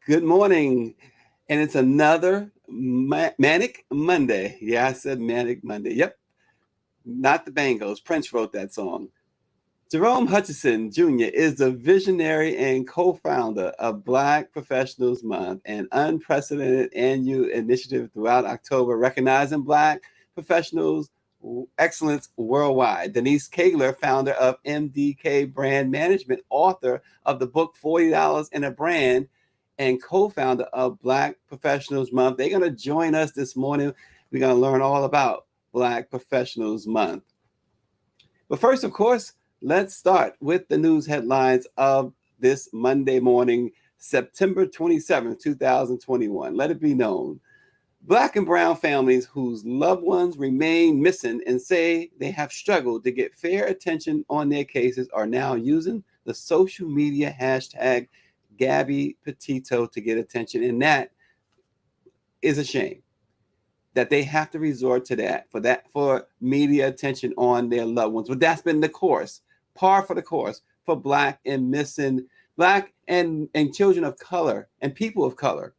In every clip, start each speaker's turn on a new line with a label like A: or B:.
A: Good morning. And it's another Manic Monday. Yeah, I said Manic Monday. Yep, not the Bangles. Prince wrote that song. Jerome Hutchinson Jr. is the visionary and co founder of Black Professionals Month, an unprecedented annual initiative throughout October recognizing Black professionals' excellence worldwide. Denise Kaigler, founder of MDK Brand Management, author of the book $40 in a Brand, and co founder of Black Professionals Month. They're going to join us this morning. We're going to learn all about Black Professionals Month. But first, of course, let's start with the news headlines of this Monday morning, September 27th, 2021. Let it be known. Black and brown families whose loved ones remain missing and say they have struggled to get fair attention on their cases are now using the social media hashtag Gabby Petito to get attention. And that is a shame that they have to resort to that for media attention on their loved ones. But that's been the course, par for the course for Black and children of color and people of color.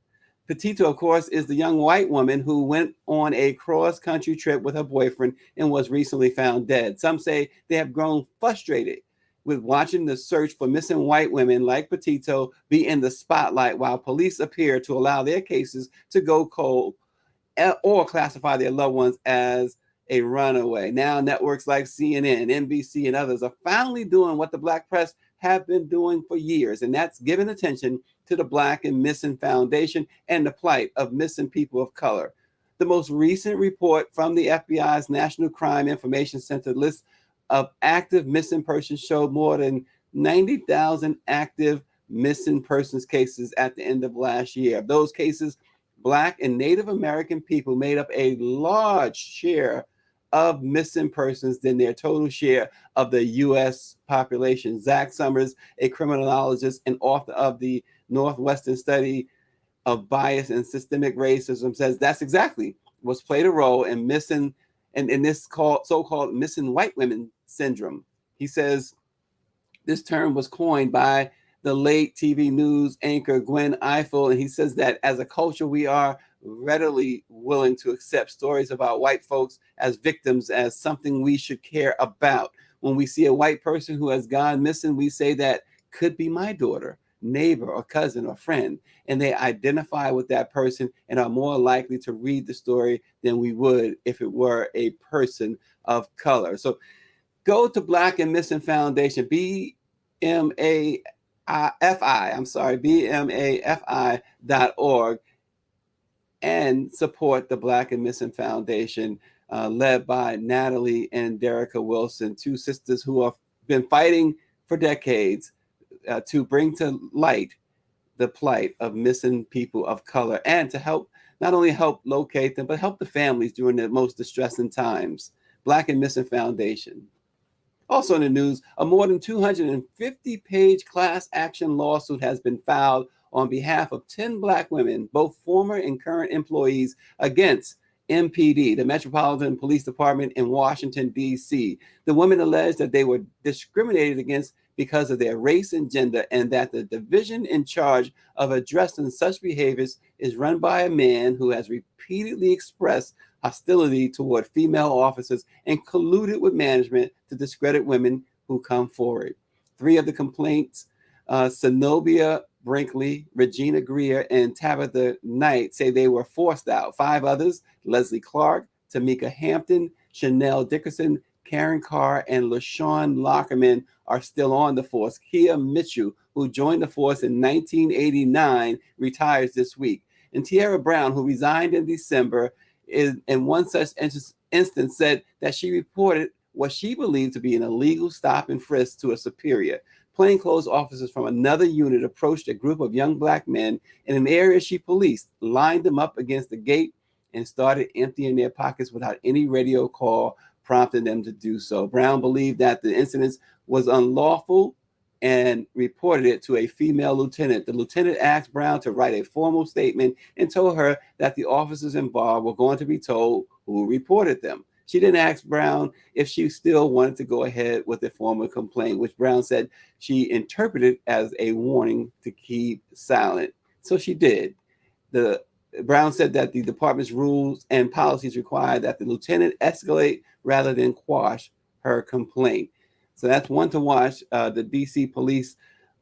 A: Petito, of course, is the young white woman who went on a cross-country trip with her boyfriend and was recently found dead. Some say they have grown frustrated with watching the search for missing white women like Petito be in the spotlight while police appear to allow their cases to go cold or classify their loved ones as a runaway. Now networks like CNN, NBC, and others are finally doing what the Black press have been doing for years, and that's giving attention to the Black and Missing Foundation and the plight of missing people of color. The most recent report from the FBI's National Crime Information Center list of active missing persons showed more than 90,000 active missing persons cases at the end of last year. Of those cases, Black and Native American people made up a large share of missing persons than their total share of the U.S. population. Zach Summers, a criminologist and author of the Northwestern Study of Bias and Systemic Racism, says that's exactly what's played a role in missing and in this so-called missing white women syndrome. He says this term was coined by the late TV news anchor Gwen Ifill, and he says that as a culture, we are readily willing to accept stories about white folks as victims as something we should care about. When we see a white person who has gone missing, we say that could be my daughter, neighbor, or cousin, or friend, and they identify with that person and are more likely to read the story than we would if it were a person of color. So go to Black and Missing Foundation, BMAFI.org, and support the Black and Missing Foundation, led by Natalie and Derica Wilson, two sisters who have been fighting for decades to bring to light the plight of missing people of color and to help, not only help locate them, but help the families during the most distressing times. Black and Missing Foundation. Also in the news, a more than 250-page class action lawsuit has been filed on behalf of 10 Black women, both former and current employees, against MPD, the Metropolitan Police Department in Washington, D.C. The women alleged that they were discriminated against because of their race and gender, and that the division in charge of addressing such behaviors is run by a man who has repeatedly expressed hostility toward female officers and colluded with management to discredit women who come forward. Three of the complaints, Zenobia Brinkley, Regina Greer, and Tabitha Knight, say they were forced out. Five others, Leslie Clark, Tamika Hampton, Chanel Dickerson, Karen Carr, and LaShawn Lockerman are still on the force. Kia Mitchell, who joined the force in 1989, retires this week. And Tierra Brown, who resigned in December, in one such instance said that she reported what she believed to be an illegal stop and frisk to a superior. Plainclothes officers from another unit approached a group of young Black men in an area she policed, lined them up against the gate, and started emptying their pockets without any radio call prompting them to do so. Brown believed that the incident was unlawful and reported it to a female lieutenant. The lieutenant asked Brown to write a formal statement and told her that the officers involved were going to be told who reported them. She then asked Brown if she still wanted to go ahead with the formal complaint, which Brown said she interpreted as a warning to keep silent. So she did. The Brown said that the department's rules and policies require that the lieutenant escalate rather than quash her complaint. So that's one to watch. The DC police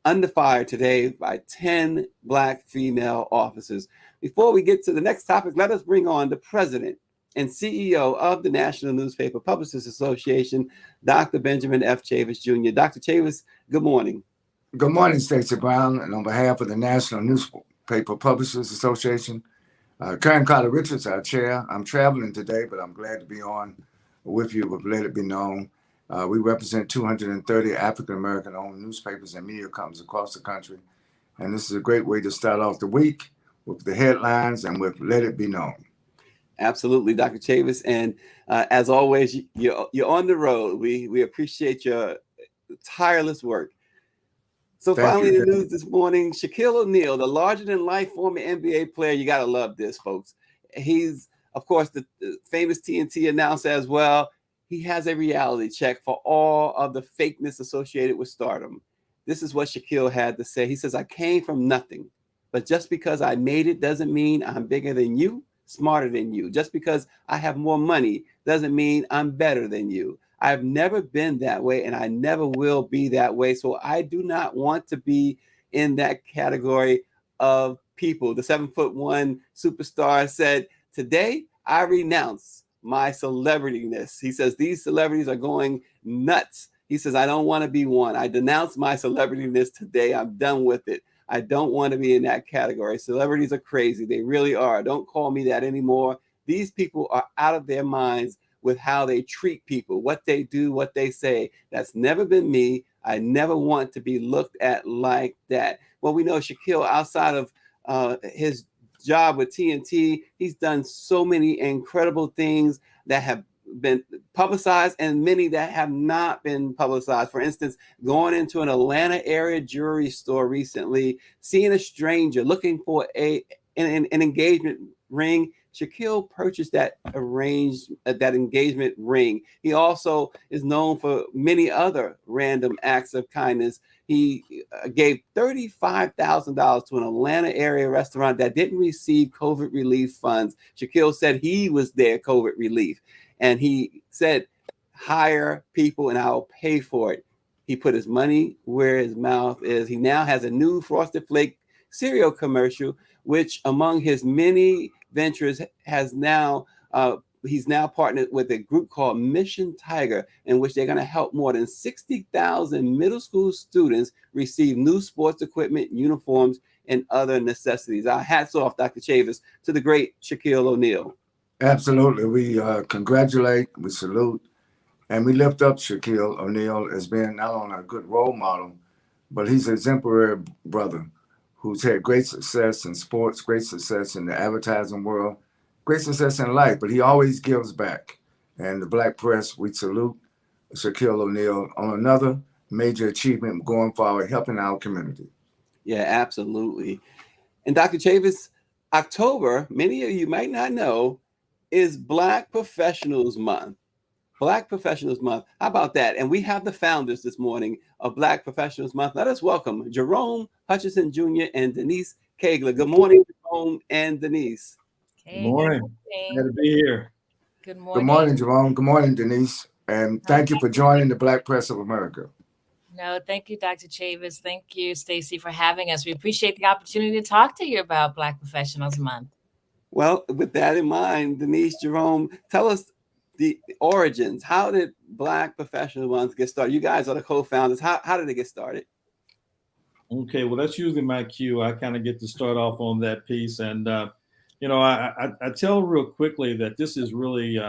A: under fire today by 10 Black female officers. Before we get to the next topic, let us bring on the president and CEO of the National Newspaper Publishers Association, Dr. Benjamin F. Chavis Jr. Dr. Chavis, good morning.
B: Good morning, Stacey Brown, and on behalf of the National Newspaper Publishers Association, Karen Carter Richards, our chair. I'm traveling today, but I'm glad to be on with you with Let It Be Known. We represent 230 African-American owned newspapers and media companies across the country. And this is a great way to start off the week with the headlines and with Let It Be Known.
A: Absolutely, Dr. Chavis. And as always, you're on the road. We appreciate your tireless work. So finally, the news this morning, Shaquille O'Neal, the larger-than-life former NBA player, you got to love this, folks. He's, of course, the famous TNT announcer as well. He has a reality check for all of the fakeness associated with stardom. This is what Shaquille had to say. He says, I came from nothing, but just because I made it doesn't mean I'm bigger than you, smarter than you. Just because I have more money doesn't mean I'm better than you. I've never been that way, and I never will be that way. So I do not want to be in that category of people. The 7'1" superstar said, today I renounce my celebrityness. He says, these celebrities are going nuts. He says, I don't want to be one. I denounce my celebrityness today. I'm done with it. I don't want to be in that category. Celebrities are crazy. They really are. Don't call me that anymore. These people are out of their minds with how they treat people, what they do, what they say. That's never been me. I never want to be looked at like that. Well, we know Shaquille, outside of his job with TNT, he's done so many incredible things that have been publicized and many that have not been publicized. For instance, going into an Atlanta area jewelry store recently, seeing a stranger looking for an engagement ring. Shaquille purchased that engagement ring. He also is known for many other random acts of kindness. He gave $35,000 to an Atlanta area restaurant that didn't receive COVID relief funds. Shaquille said he was their COVID relief. And he said, hire people and I'll pay for it. He put his money where his mouth is. He now has a new Frosted Flake cereal commercial, which among his many ventures has now he's now partnered with a group called Mission Tiger, in which they're going to help more than 60,000 middle school students receive new sports equipment, uniforms, and other necessities. Our hats off, Dr. Chavis, to the great Shaquille O'Neal.
B: Absolutely. We congratulate, we salute, and we lift up Shaquille O'Neal as being not only a good role model, but he's an exemplary brother who's had great success in sports, great success in the advertising world, great success in life, but he always gives back. And the Black press, we salute Shaquille O'Neal on another major achievement going forward, helping our community.
A: Yeah, absolutely. And Dr. Chavis, October, many of you might not know, is Black Professionals Month. Black Professionals Month. How about that? And we have the founders this morning of Black Professionals Month. Let us welcome Jerome Hutchinson Jr. and Denise Kaigler. Good morning, Jerome and Denise.
C: Hey,
D: good morning. Glad to be here.
C: Good morning.
B: Good morning, Jerome. Good morning, Denise. And thank you for joining the Black Press of America.
C: No, thank you, Dr. Chavis. Thank you, Stacey, for having us. We appreciate the opportunity to talk to you about Black Professionals Month.
A: Well, with that in mind, Denise, Jerome, tell us the origins. How did Black Professional Month get started? You guys are the co-founders. How did it get started?
D: Okay, well, that's usually my cue. I kind of get to start off on that piece. And, I tell real quickly that this is really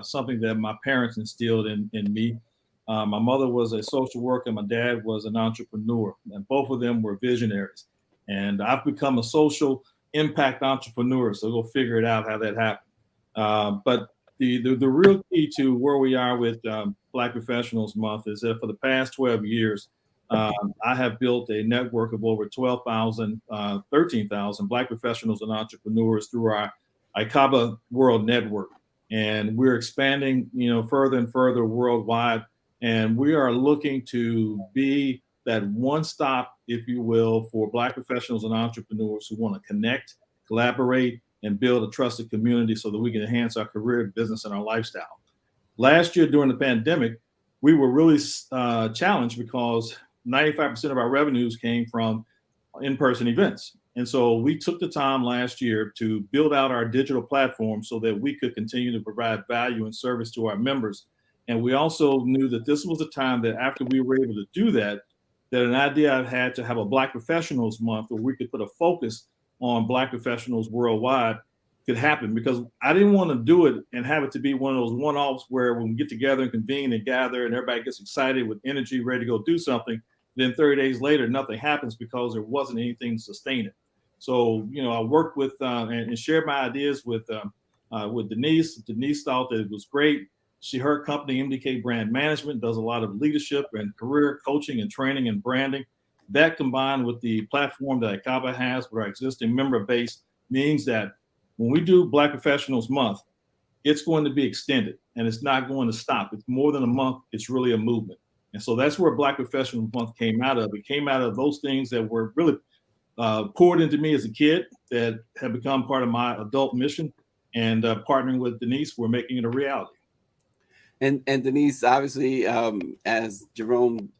D: something that my parents instilled in me. My mother was a social worker. My dad was an entrepreneur, and both of them were visionaries. And I've become a social impact entrepreneur, so go figure it out how that happened. But the real key to where we are with Black Professionals Month is that for the past 12 years, I have built a network of over 13,000 Black professionals and entrepreneurs through our ICABA World Network. And we're expanding, further and further worldwide. And we are looking to be that one stop, if you will, for Black professionals and entrepreneurs who want to connect, collaborate, and build a trusted community so that we can enhance our career, business, and our lifestyle. Last year during the pandemic, we were really challenged because 95% of our revenues came from in-person events. And so we took the time last year to build out our digital platform so that we could continue to provide value and service to our members. And we also knew that this was a time that after we were able to do that, that an idea I had to have a Black Professionals Month where we could put a focus on Black professionals worldwide could happen, because I didn't want to do it and have it to be one of those one-offs where when we get together and convene and gather and everybody gets excited with energy, ready to go do something, then 30 days later, nothing happens because there wasn't anything to sustain it. So, I worked with and shared my ideas with Denise. Denise thought that it was great. Her company, MDK Brand Management, does a lot of leadership and career coaching and training and branding. That combined with the platform that ICABA has with our existing member base means that when we do Black Professionals Month, it's going to be extended and it's not going to stop. It's more than a month. It's really a movement. And so that's where Black Professionals Month came out of. It came out of those things that were really poured into me as a kid that have become part of my adult mission. And partnering with Denise, we're making it a reality.
A: And Denise, obviously, as Jerome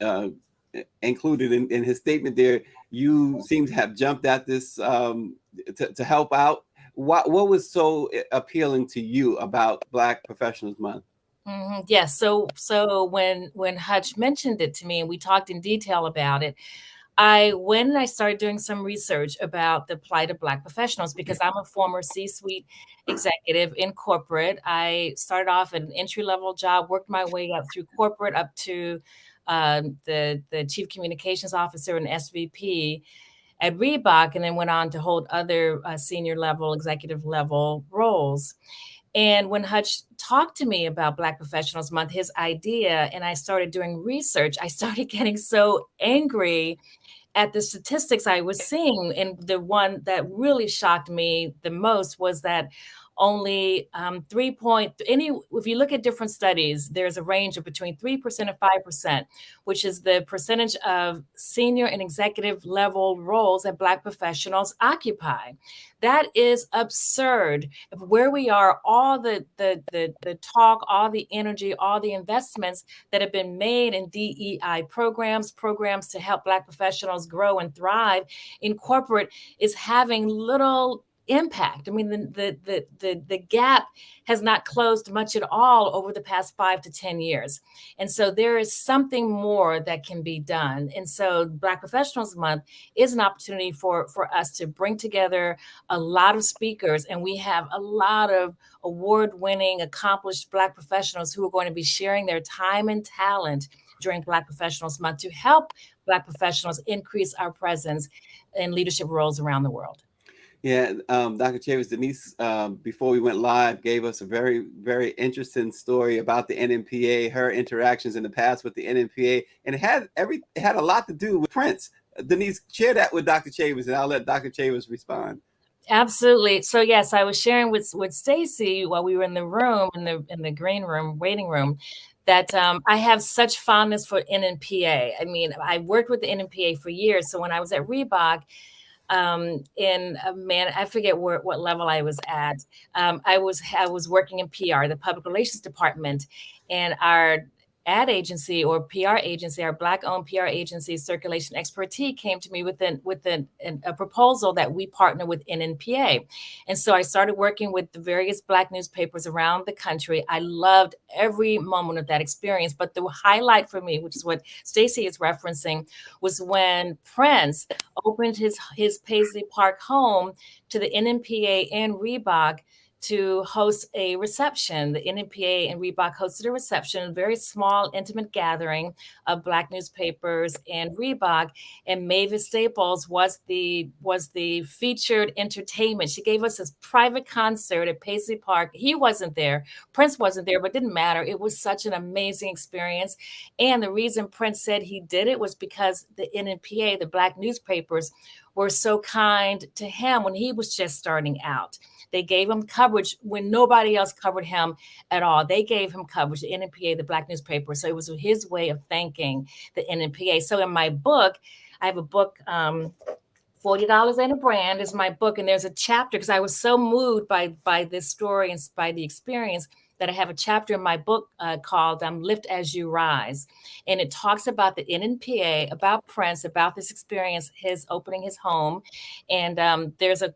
A: included in his statement there, you seem to have jumped at this to help out. What was so appealing to you about Black Professionals Month?
C: Mm-hmm. Yes. So when Hutch mentioned it to me and we talked in detail about it, I went and I started doing some research about the plight of Black professionals because I'm a former C-suite executive in corporate. I started off at an entry-level job, worked my way up through corporate up to the chief communications officer and SVP at Reebok, and then went on to hold other senior level, executive level roles. And when Hutch talked to me about Black Professionals Month, his idea, and I started doing research, I started getting so angry at the statistics I was seeing. And the one that really shocked me the most was that only if you look at different studies, there's a range of between 3% and 5%, which is the percentage of senior and executive level roles that Black professionals occupy. That is absurd. Where we are, all the talk, all the energy, all the investments that have been made in DEI programs to help Black professionals grow and thrive in corporate is having little impact. I mean, the gap has not closed much at all over the past 5 to 10 years. And so there is something more that can be done. And so Black Professionals Month is an opportunity for us to bring together a lot of speakers. And we have a lot of award-winning, accomplished Black professionals who are going to be sharing their time and talent during Black Professionals Month to help Black professionals increase our presence in leadership roles around the world.
A: Yeah, Dr. Chavis, Denise, before we went live, gave us a very, very interesting story about the NMPA, her interactions in the past with the NMPA, and it had a lot to do with Prince. Denise, share that with Dr. Chavis, and I'll let Dr. Chavis respond.
C: Absolutely. So yes, I was sharing with Stacy while we were in the room, in the green room, waiting room, that I have such fondness for NMPA. I mean, I worked with the NMPA for years. So when I was at Reebok, I forget what level I was at. I was working in PR, the public relations department, and our ad agency or PR agency, our Black-owned PR agency, Circulation Expertise, came to me with a proposal that we partner with NNPA. And so I started working with the various Black newspapers around the country. I loved every moment of that experience. But the highlight for me, which is what Stacy is referencing, was when Prince opened his Paisley Park home to the NNPA and Reebok to host a reception. The NNPA and Reebok hosted a reception, a very small, intimate gathering of Black newspapers and Reebok. And Mavis Staples was the featured entertainment. She gave us this private concert at Paisley Park. He wasn't there. Prince wasn't there, but it didn't matter. It was such an amazing experience. And the reason Prince said he did it was because the NNPA, the Black newspapers, were so kind to him when he was just starting out. They gave him coverage coverage when nobody else covered him at all. They gave him coverage, the NNPA, the Black newspaper. So it was his way of thanking the NNPA. So in my book, I have a book, $40 and a Brand is my book. And there's a chapter, because I was so moved by this story and by the experience, that I have a chapter in my book called Lift As You Rise. And it talks about the NNPA, about Prince, about this experience, his opening his home. And there's a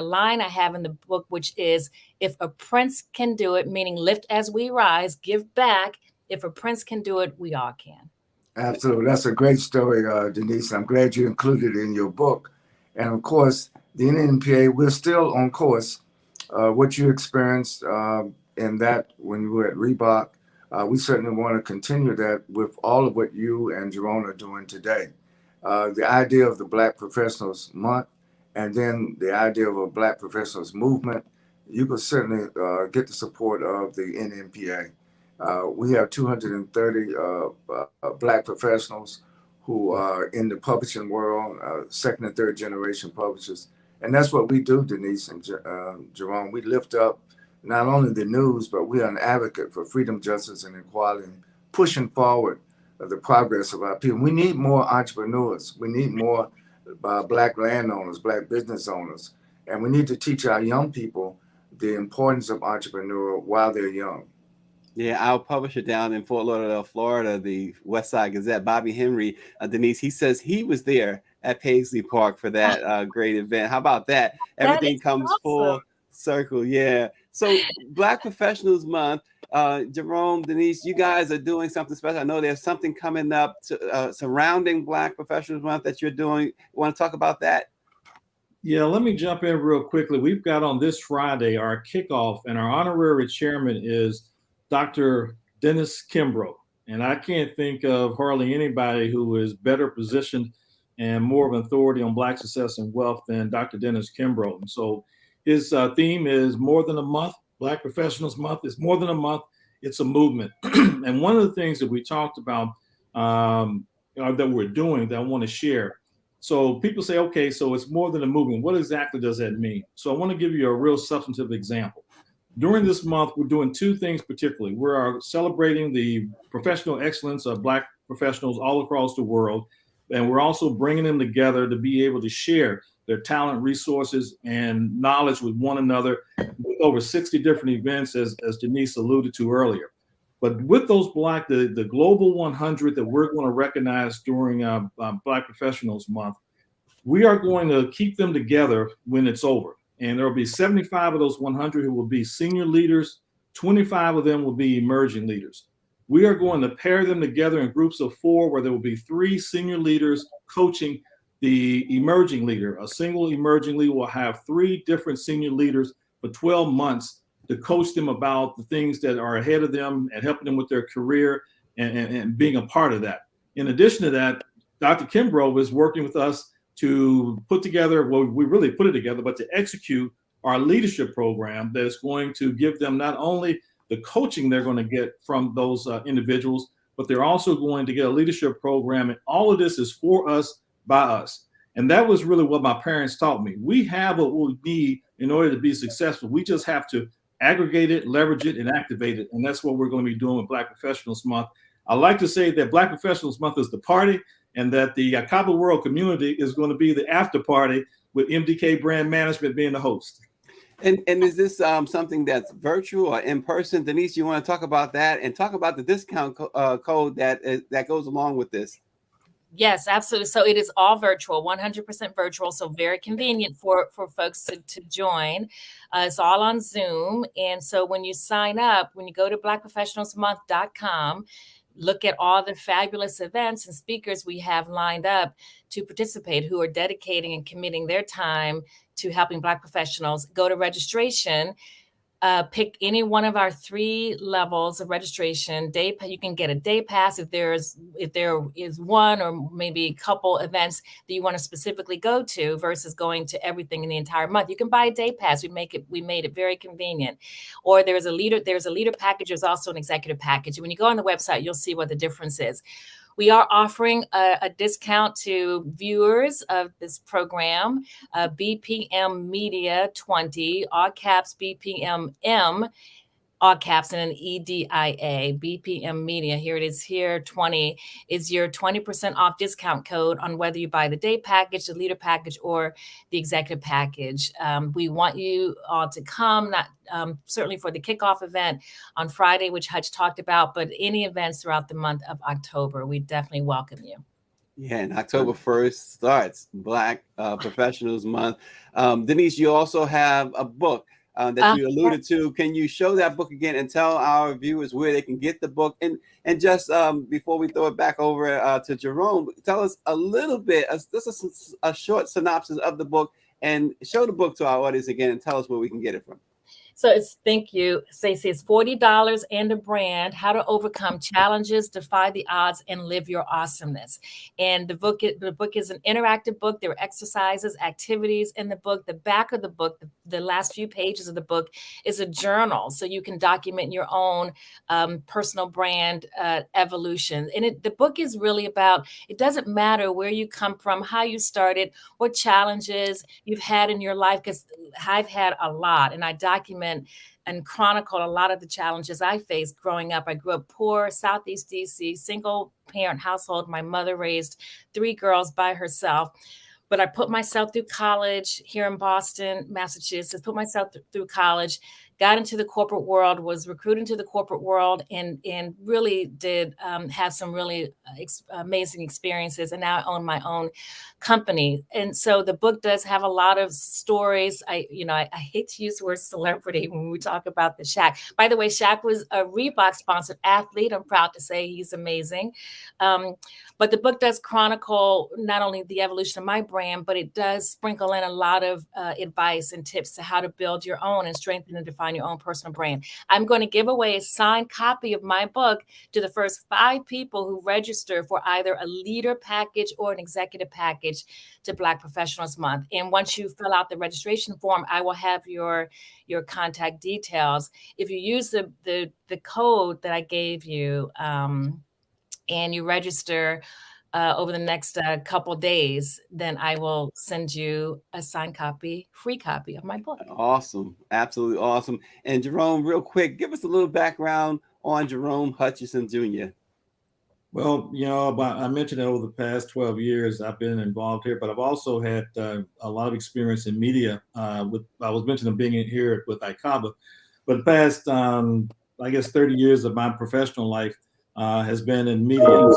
C: line I have in the book, which is, if a Prince can do it, meaning lift as we rise, give back. If a Prince can do it, we all can.
B: Absolutely. That's a great story, Denise. I'm glad you included it in your book. And of course, the NNPA, we're still on course. What you experienced in that when you were at Reebok, we certainly want to continue that with all of what you and Jerome are doing today. The idea of the Black Professionals Month, and then the idea of a Black Professionals Movement, you can certainly get the support of the NNPA. We have 230 Black professionals who are in the publishing world, second and third generation publishers. And that's what we do, Denise and Jerome. We lift up not only the news, but we are an advocate for freedom, justice, and equality, and pushing forward the progress of our people. We need more entrepreneurs. We need more Black landowners, Black business owners. And we need to teach our young people the importance of entrepreneur while they're young.
A: Yeah, our publisher down in Fort Lauderdale, Florida, the West Side Gazette, Bobby Henry, Denise, he says he was there at Paisley Park for that great event. How about that? Everything comes awesome. Full circle. Yeah. So Black Professionals Month, Jerome, Denise, you guys are doing something special. I know there's something coming up surrounding Black Professionals Month that you're doing. You want to talk about that?
D: Yeah, let me jump in real quickly. We've got on this Friday our kickoff, and our honorary chairman is Dr. Denise Kimbrough. And I can't think of hardly anybody who is better positioned and more of an authority on Black success and wealth than Dr. Denise Kimbrough. And so his theme is more than a month. Black Professionals Month is more than a month. It's a movement. And one of the things that we talked about that we're doing that I want to share. So people say, okay, so it's more than a movement. What exactly does that mean? So I want to give you a real substantive example. During this month, we're doing two things particularly. We are celebrating the professional excellence of Black professionals all across the world. And we're also bringing them together to be able to share their talent, resources, and knowledge with one another with over 60 different events, as Denise alluded to earlier. But with those the Global 100 that we're going to recognize during Black Professionals Month, we are going to keep them together when it's over. And there will be 75 of those 100 who will be senior leaders. 25 of them will be emerging leaders. We are going to pair them together in groups of 4, where there will be 3 senior leaders coaching the emerging leader. A single emerging leader will have 3 different senior leaders for 12 months to coach them about the things that are ahead of them and helping them with their career and being a part of that. In addition to that, Dr. Kimbrough is working with us to put together, well, we really put it together, but to execute our leadership program that is going to give them not only the coaching they're going to get from those individuals, but they're also going to get a leadership program. And all of this is for us, by us. And that was really what my parents taught me. We have what we need in order to be successful. We just have to aggregate it, leverage it, and activate it. And that's what we're going to be doing with Black Professionals Month. I like to say that Black Professionals Month is the party, and that the ICABA World community is going to be the after party, with MDK Brand Management being the host.
A: And is this something that's virtual or in person? Denise, you want to talk about that and talk about the discount code that goes along with this?
C: Yes, absolutely. So it is all virtual, 100% virtual. So very convenient for folks to join. It's all on Zoom. And so when you sign up, when you go to blackprofessionalsmonth.com, look at all the fabulous events and speakers we have lined up to participate, who are dedicating and committing their time to helping Black professionals. Go to registration. Pick any one of our 3 levels of registration. You can get a day pass if there is one or maybe a couple events that you want to specifically go to, versus going to everything in the entire month. You can buy a day pass. We made it very convenient. Or there's a leader package. There's also an executive package. And when you go on the website, you'll see what the difference is. We are offering a discount to viewers of this program, BPM Media 20, all caps BPMM, all caps and an EDIA, BPM Media. Here it is here, 20 is your 20% off discount code on whether you buy the day package, the leader package, or the executive package. We want you all to come, not certainly for the kickoff event on Friday, which Hutch talked about, but any events throughout the month of October. We definitely welcome you.
A: Yeah, and October 1st starts Black Professionals Month. Denise, you also have a book that you alluded to. Can you show that book again and tell our viewers where they can get the book? And just before we throw it back over to Jerome, tell us a little bit, just a short synopsis of the book, and show the book to our audience again and tell us where we can get it from.
C: So thank you, Stacey. It's $40 and a brand, how to overcome challenges, defy the odds, and live your awesomeness. And the book is an interactive book. There are exercises, activities in the book. The back of the book, the last few pages of the book, is a journal. So you can document your own personal brand evolution. And the book is really about, it doesn't matter where you come from, how you started, what challenges you've had in your life, because I've had a lot, and I document and chronicle a lot of the challenges I faced growing up. I grew up poor, Southeast DC, single parent household. My mother raised 3 girls by herself. But I put myself through college here in Boston, Massachusetts, put myself through college, got into the corporate world, was recruited to the corporate world, and really did have some really amazing experiences. And now I own my own company. And so the book does have a lot of stories. I hate to use the word celebrity when we talk about the Shaq. By the way, Shaq was a Reebok sponsored athlete. I'm proud to say he's amazing. But the book does chronicle not only the evolution of my brand, but it does sprinkle in a lot of advice and tips to how to build your own and strengthen and define your own personal brand. I'm going to give away a signed copy of my book to the first 5 people who register for either a leader package or an executive package to Black Professionals Month. And once you fill out the registration form, I will have your contact details. If you use the code that I gave you, and you register over the next couple days, then I will send you a signed copy, free copy of my book.
A: Awesome. Absolutely awesome. And Jerome, real quick, give us a little background on Jerome Hutchinson Jr.
D: Well, I mentioned that over the past 12 years, I've been involved here, but I've also had a lot of experience in media. I was mentioning being in here with ICABA, but the past, 30 years of my professional life has been in media.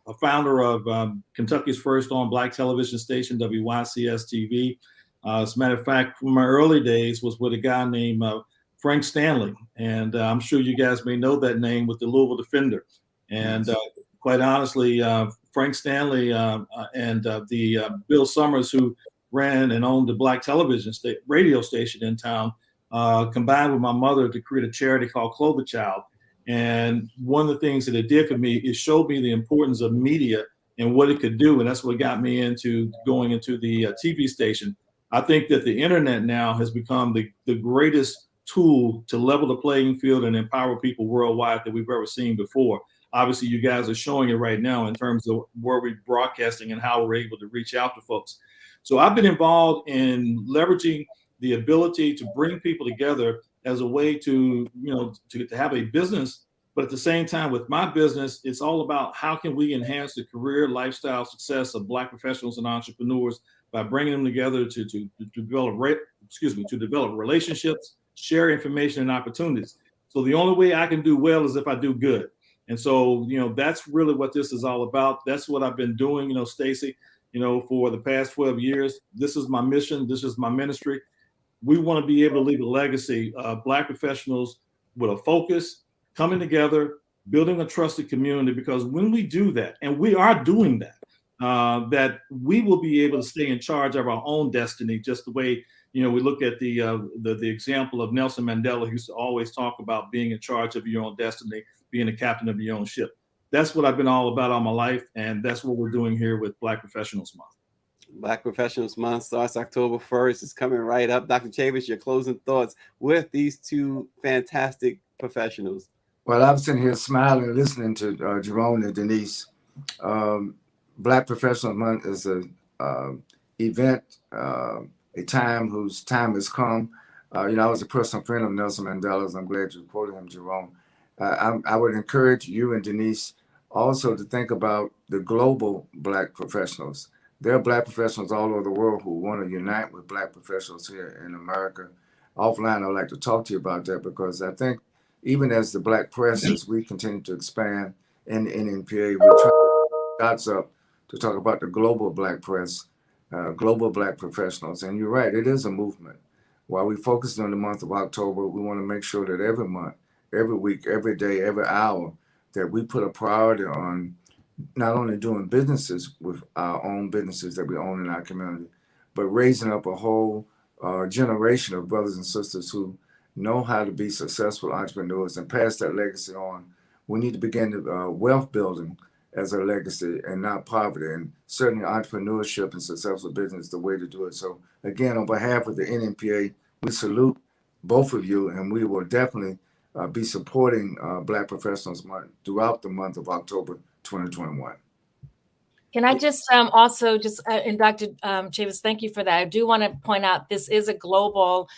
D: A founder of Kentucky's first on Black television station, WYCS TV. As a matter of fact, from my early days was with a guy named Frank Stanley. And I'm sure you guys may know that name with the Louisville Defender. And quite honestly, Frank Stanley and the Bill Summers, who ran and owned the Black television radio station in town, combined with my mother to create a charity called Clover Child. And one of the things that it did for me is showed me the importance of media and what it could do. And that's what got me into going into the TV station. I think that the internet now has become the greatest tool to level the playing field and empower people worldwide that we've ever seen before. Obviously, you guys are showing it right now in terms of where we're broadcasting and how we're able to reach out to folks. So I've been involved in leveraging the ability to bring people together as a way to have a business. But at the same time, with my business, it's all about how can we enhance the career, lifestyle, success of Black professionals and entrepreneurs by bringing them together to develop relationships, share information and opportunities. So the only way I can do well is if I do good. And so, that's really what this is all about. That's what I've been doing, Stacey, for the past 12 years. This is my mission. This is my ministry. We want to be able to leave a legacy of Black professionals with a focus, coming together, building a trusted community, because when we do that, and we are doing that, that we will be able to stay in charge of our own destiny, just the way, we look at the example of Nelson Mandela, who used to always talk about being in charge of your own destiny, being a captain of your own ship. That's what I've been all about all my life, and that's what we're doing here with Black Professionals Month.
A: Black Professionals Month starts October 1st. It's coming right up. Dr. Chavis, your closing thoughts with these 2 fantastic professionals.
B: Well, I'm sitting here smiling, listening to Jerome and Denise. Black Professional Month is a event, a time whose time has come. I was a personal friend of Nelson Mandela's. I'm glad you quoted him, Jerome. I would encourage you and Denise also to think about the global Black professionals. There are Black professionals all over the world who want to unite with Black professionals here in America. Offline, I'd like to talk to you about that because I think even as the Black press, as we continue to expand in NNPA, we're trying to dots up to talk about the global Black press, global Black professionals. And you're right, it is a movement. While we focus on the month of October, we want to make sure that every month, every week, every day, every hour, that we put a priority on not only doing businesses with our own businesses that we own in our community, but raising up a whole generation of brothers and sisters who know how to be successful entrepreneurs and pass that legacy on. We need to begin wealth building as a legacy and not poverty. And certainly entrepreneurship and successful business is the way to do it. So again, on behalf of the NNPA, we salute both of you, and we will definitely be supporting Black Professionals Month throughout the month of October 2021.
C: Can I just also and Dr. Chavis, thank you for that. I do want to point out this is a global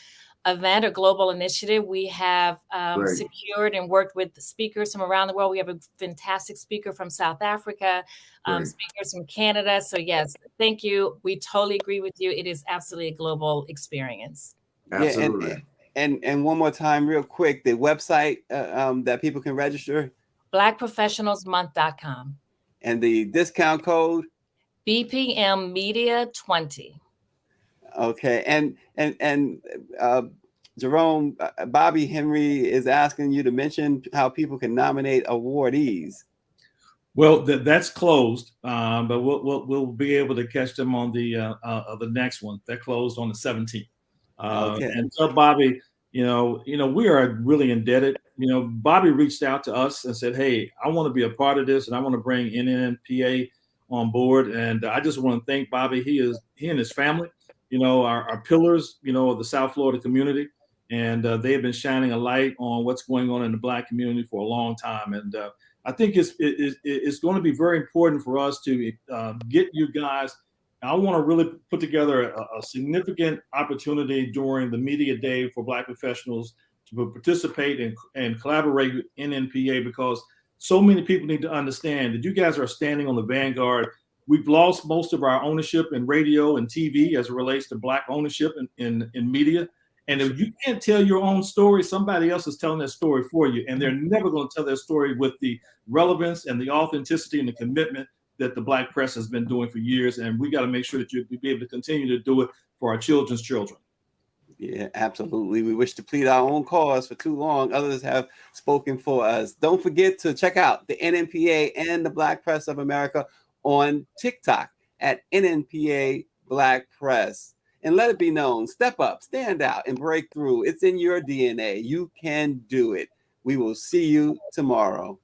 C: event, a global initiative. We have secured and worked with speakers from around the world. We have a fantastic speaker from South Africa, speakers from Canada. So yes, thank you. We totally agree with you. It is absolutely a global experience.
B: Absolutely.
A: Yeah, and one more time, real quick, the website that people can register.
C: BlackProfessionalsMonth.com.
A: And the discount code?
C: BPM Media 20.
A: Okay, and Jerome, Bobby Henry is asking you to mention how people can nominate awardees.
D: Well, that's closed, but we'll be able to catch them on the next one. That closed on the 17th.
A: Okay.
D: And so Bobby, we are really indebted. Bobby reached out to us and said, "Hey, I want to be a part of this, and I want to bring NNPA on board." And I just want to thank Bobby. He and his family, are pillars, of the South Florida community, and they have been shining a light on what's going on in the Black community for a long time. And I think it's going to be very important for us to get you guys. I want to really put together a significant opportunity during the media day for Black professionals to participate and collaborate with NNPA, because so many people need to understand that you guys are standing on the vanguard. We've lost most of our ownership in radio and TV as it relates to Black ownership in media. And if you can't tell your own story, somebody else is telling that story for you. And they're never going to tell their story with the relevance and the authenticity and the commitment that the Black press has been doing for years. And we got to make sure that you'll be able to continue to do it for our children's children.
A: Yeah, absolutely. We wish to plead our own cause for too long. Others have spoken for us. Don't forget to check out the NNPA and the Black Press of America on TikTok at NNPA Black Press. And let it be known, step up, stand out, and break through. It's in your DNA. You can do it. We will see you tomorrow.